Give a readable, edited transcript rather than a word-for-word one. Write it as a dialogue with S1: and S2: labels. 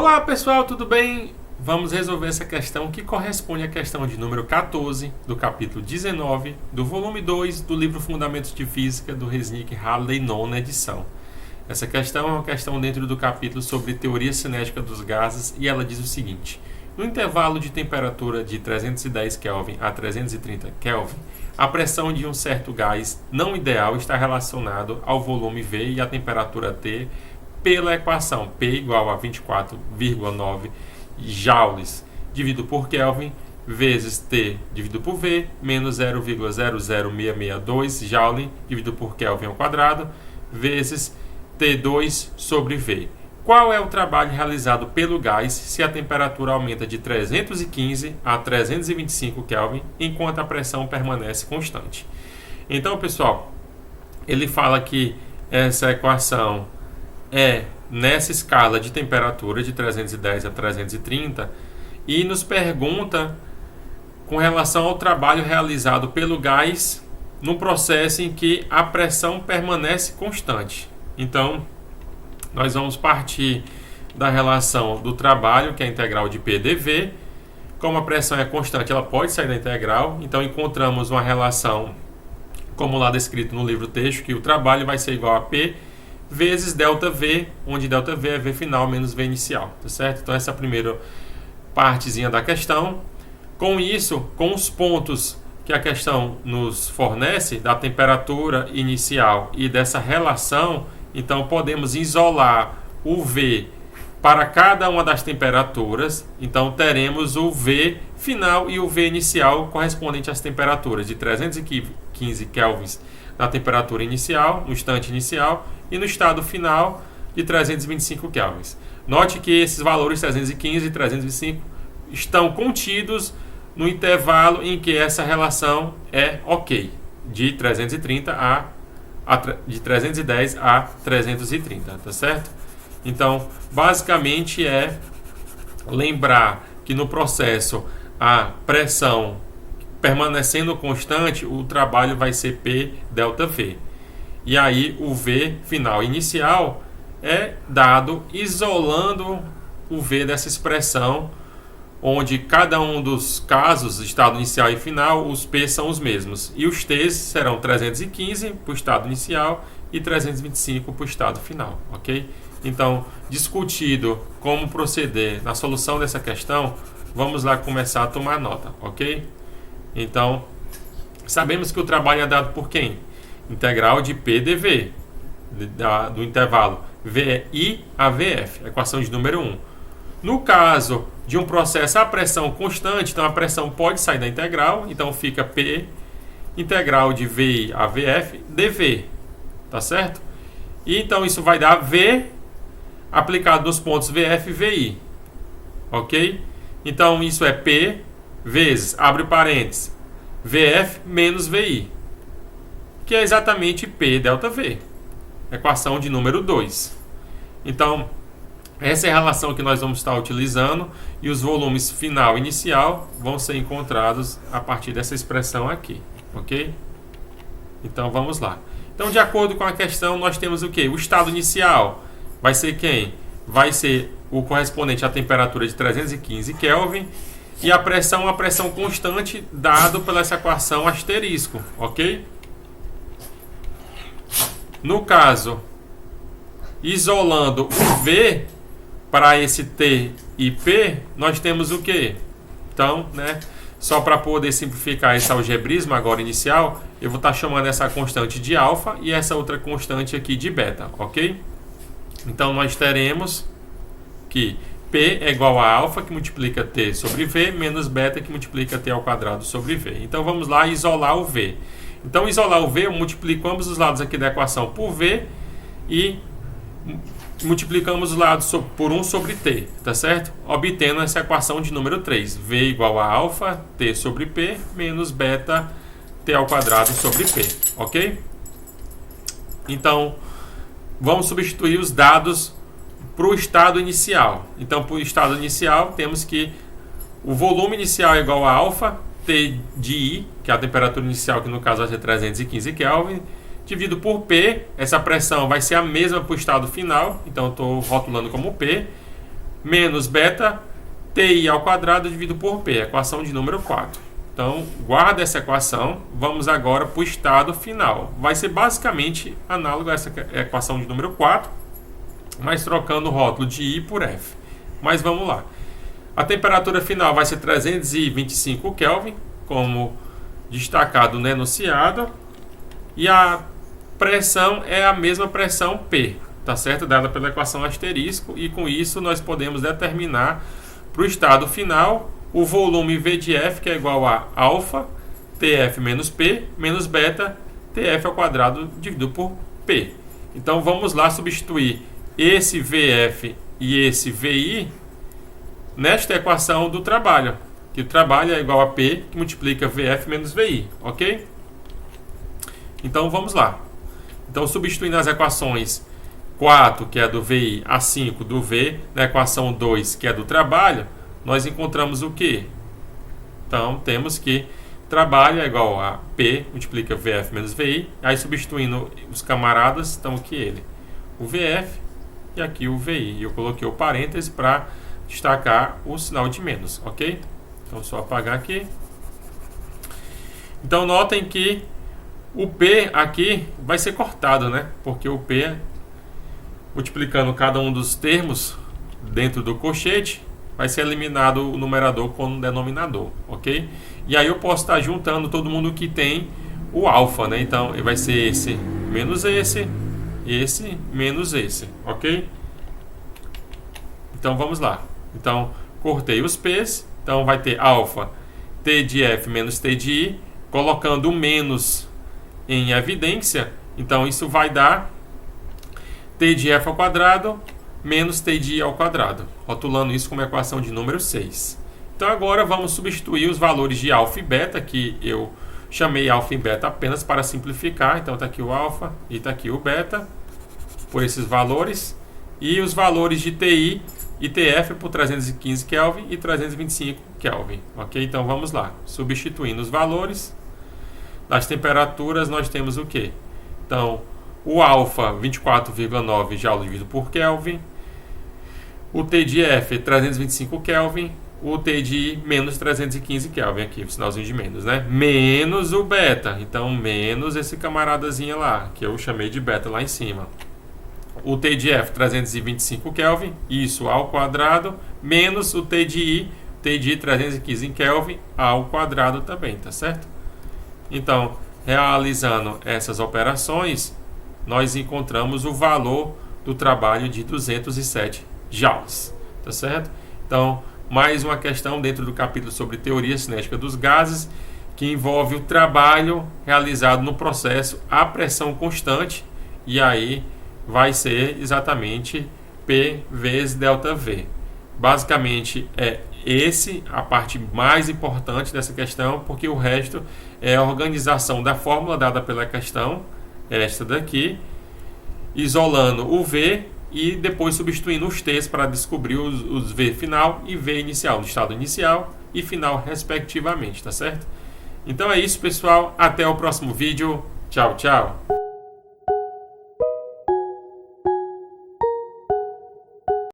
S1: Olá pessoal, tudo bem? Vamos resolver essa questão que corresponde à questão de número 14 do capítulo 19 do volume 2 do livro Fundamentos de Física do Resnick Halliday, nona edição. Essa questão é uma questão dentro do capítulo sobre teoria cinética dos gases e ela diz o seguinte: no intervalo de temperatura de 310 Kelvin a 330 Kelvin, a pressão de um certo gás não ideal está relacionado ao volume V e à temperatura T pela equação P igual a 24,9 joules dividido por Kelvin vezes T dividido por V menos 0,00662 joule dividido por Kelvin ao quadrado vezes T2 sobre V. Qual é o trabalho realizado pelo gás se a temperatura aumenta de 315 a 325 Kelvin enquanto a pressão permanece constante? Então, pessoal, ele fala que essa equação é nessa escala de temperatura de 310 a 330 e nos pergunta com relação ao trabalho realizado pelo gás no processo em que a pressão permanece constante. Então, nós vamos partir da relação do trabalho, que é a integral de P dV. Como a pressão é constante, ela pode sair da integral. Então, encontramos uma relação, como lá descrito no livro texto, que o trabalho vai ser igual a P vezes ΔV, onde ΔV é V final menos V inicial, tá certo? Então, essa é a primeira partezinha da questão. Com isso, com os pontos que a questão nos fornece, da temperatura inicial e dessa relação, então podemos isolar o V para cada uma das temperaturas. Então, teremos o V final e o V inicial correspondente às temperaturas de 315 kelvins na temperatura inicial, no instante inicial, e no estado final de 325 kelvins. Note que esses valores 315 e 325 estão contidos no intervalo em que essa relação é ok, de 330 de 310 a 330, tá certo? Então, basicamente é lembrar que no processo a pressão permanecendo constante, o trabalho vai ser P ΔV. E aí o V final inicial é dado isolando o V dessa expressão, onde cada um dos casos, estado inicial e final, os P são os mesmos. E os T serão 315 para o estado inicial e 325 para o estado final, ok? Então, discutido como proceder na solução dessa questão, vamos lá começar a tomar nota, ok? Então, sabemos que o trabalho é dado por quem? Integral de P dV, do intervalo VI a VF, equação de número 1. No caso de um processo a pressão constante, então a pressão pode sair da integral, então fica P integral de VI a VF dV, tá certo? E então isso vai dar V aplicado nos pontos VF e VI, ok? Então isso é P vezes, abre parênteses, VF menos VI, que é exatamente P ΔV, equação de número 2. Então, essa é a relação que nós vamos estar utilizando e os volumes final e inicial vão ser encontrados a partir dessa expressão aqui, ok? Então, vamos lá. Então, de acordo com a questão, nós temos o quê? O estado inicial vai ser quem? Vai ser o correspondente à temperatura de 315 Kelvin e a pressão constante dado pela essa equação asterisco, ok? No caso, isolando o V para esse T e P, nós temos o quê? Então, só para poder simplificar esse algebrismo agora inicial, eu vou estar chamando essa constante de alfa e essa outra constante aqui de beta, ok? Então, nós teremos que P é igual a alfa, que multiplica T sobre V, menos beta, que multiplica T ao quadrado sobre V. Então, vamos lá isolar o V. Então, isolar o V, eu multiplico ambos os lados aqui da equação por V e multiplicamos os lados por 1 sobre T, tá certo? Obtendo essa equação de número 3. V igual a alfa, T sobre P, menos beta, T ao quadrado sobre P, ok? Então, vamos substituir os dados para o estado inicial. Então, para o estado inicial, temos que o volume inicial é igual a alfa, T de I, que é a temperatura inicial, que no caso vai ser 315 Kelvin, dividido por P. Essa pressão vai ser a mesma para o estado final, então estou rotulando como P, menos beta TI ao quadrado dividido por P, equação de número 4. Então, guarda essa equação. Vamos agora para o estado final. Vai ser basicamente análogo a essa equação de número 4, mas trocando o rótulo de I por F. Mas vamos lá. A temperatura final vai ser 325 Kelvin, como destacado no enunciado. E a pressão é a mesma pressão P, tá certo? Dada pela equação asterisco. E com isso nós podemos determinar para o estado final o volume V de F, que é igual a alfa TF menos P menos beta TF ao quadrado dividido por P. Então vamos lá substituir esse VF e esse VI nesta equação do trabalho, que o trabalho é igual a P, que multiplica VF menos VI, ok? Então vamos lá. Então, substituindo as equações 4, que é do VI, a 5 do V, na equação 2, que é do trabalho, nós encontramos o quê? Então, temos que trabalho é igual a P, multiplica VF menos VI, aí substituindo os camaradas, estão aqui ele, o VF e aqui o VI. Eu coloquei o parêntese para destacar o sinal de menos, ok? Então, só apagar aqui. Então, notem que o P aqui vai ser cortado, né? Porque o P, multiplicando cada um dos termos dentro do colchete, vai ser eliminado o numerador com o denominador, ok? E aí eu posso estar juntando todo mundo que tem o alfa, né? Então, vai ser esse menos esse menos esse, ok? Então, vamos lá. Então, cortei os P's. Então, vai ter alfa T de F menos T de I, colocando o menos em evidência. Então, isso vai dar T de F ao quadrado menos T de I ao quadrado, rotulando isso como equação de número 6. Então, agora vamos substituir os valores de alfa e beta, que eu chamei alfa e beta apenas para simplificar. Então, está aqui o alfa e está aqui o beta, por esses valores. E os valores de TI e TF por 315 Kelvin e 325 Kelvin. Ok? Então, vamos lá. Substituindo os valores das temperaturas, nós temos o quê? Então, o alfa, 24,9 joules dividido por Kelvin. O T de F, 325 Kelvin. O T de I, menos 315 Kelvin. Aqui, o sinalzinho de menos, né? Menos o beta. Então, menos esse camaradazinho lá, que eu chamei de beta lá em cima. O T de F, 325 Kelvin. Isso ao quadrado. Menos o T de I, 315 Kelvin ao quadrado também, tá certo? Então, realizando essas operações, nós encontramos o valor do trabalho de 207 joules, tá certo? Então, mais uma questão dentro do capítulo sobre teoria cinética dos gases, que envolve o trabalho realizado no processo a pressão constante, e aí vai ser exatamente P vezes ΔV. Basicamente é a parte mais importante dessa questão, porque o resto é a organização da fórmula dada pela questão, esta daqui, isolando o V e depois substituindo os T's para descobrir os V final e V inicial, no estado inicial e final respectivamente, tá certo? Então é isso, pessoal. Até o próximo vídeo. Tchau, tchau.